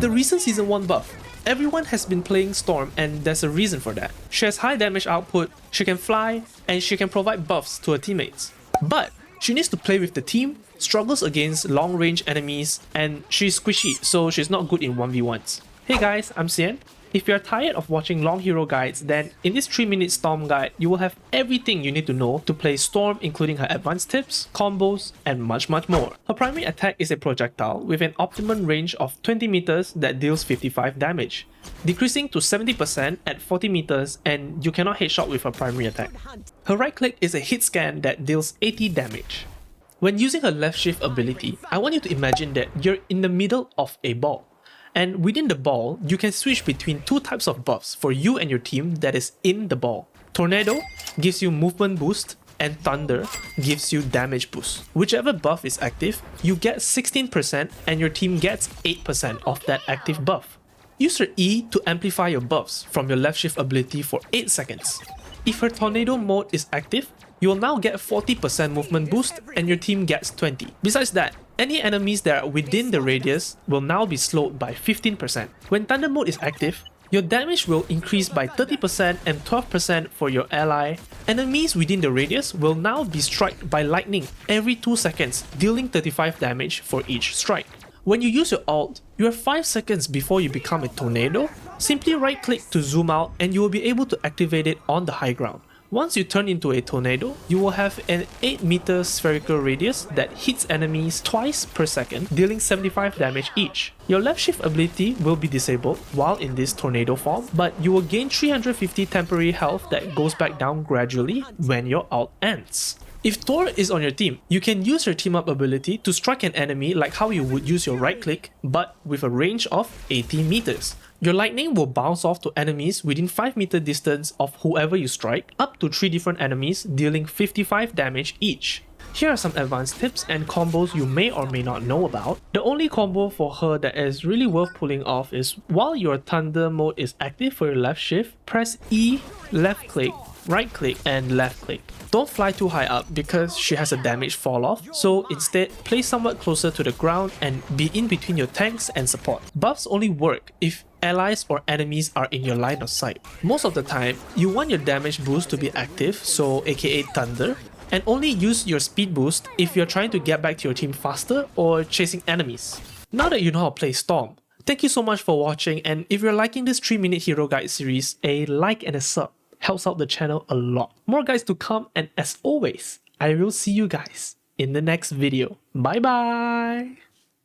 the recent Season 1 buff, everyone has been playing Storm and there's a reason for that. She has high damage output, she can fly, and she can provide buffs to her teammates. But she needs to play with the team, struggles against long range enemies, and she's squishy, so she's not good in 1v1s. Hey guys, I'm Xian. If you're tired of watching long hero guides, then in this 3-minute Storm guide, you will have everything you need to know to play Storm, including her advanced tips, combos, and much more. Her primary attack is a projectile with an optimum range of 20 meters that deals 55 damage, decreasing to 70% at 40 meters, and you cannot headshot with her primary attack. Her right click is a hit scan that deals 80 damage. When using her left shift ability, I want you to imagine that you're in the middle of a ball. And within the ball, you can switch between two types of buffs for you and your team that is in the ball. Tornado gives you movement boost, and Thunder gives you damage boost. Whichever buff is active, you get 16% and your team gets 8% of that active buff. Use your E to amplify your buffs from your left shift ability for 8 seconds. If her Tornado mode is active, you will now get 40% movement boost and your team gets 20. Besides that, any enemies that are within the radius will now be slowed by 15%. When Thunder mode is active, your damage will increase by 30% and 12% for your ally. Enemies within the radius will now be struck by lightning every 2 seconds, dealing 35 damage for each strike. When you use your ult, you have 5 seconds before you become a tornado. Simply right click to zoom out and you will be able to activate it on the high ground. Once you turn into a tornado, you will have an 8-meter spherical radius that hits enemies twice per second, dealing 75 damage each. Your left shift ability will be disabled while in this tornado form, but you will gain 350 temporary health that goes back down gradually when your ult ends. If Thor is on your team, you can use your team up ability to strike an enemy like how you would use your right click, but with a range of 80 meters. Your lightning will bounce off to enemies within 5-meter distance of whoever you strike, up to 3 different enemies, dealing 55 damage each. Here are some advanced tips and combos you may or may not know about. The only combo for her that is really worth pulling off is while your Thunder mode is active for your left shift, press E, left click, right click, and left click. Don't fly too high up because she has a damage fall off, so instead place somewhat closer to the ground and be in between your tanks and support. Buffs only work if allies or enemies are in your line of sight. Most of the time, you want your damage boost to be active, so aka Thunder, and only use your speed boost if you're trying to get back to your team faster or chasing enemies. Now that you know how to play Storm, thank you so much for watching, and if you're liking this 3-minute hero guide series, a like and a sub helps out the channel a lot. More guides to come, and as always, I will see you guys in the next video. Bye bye!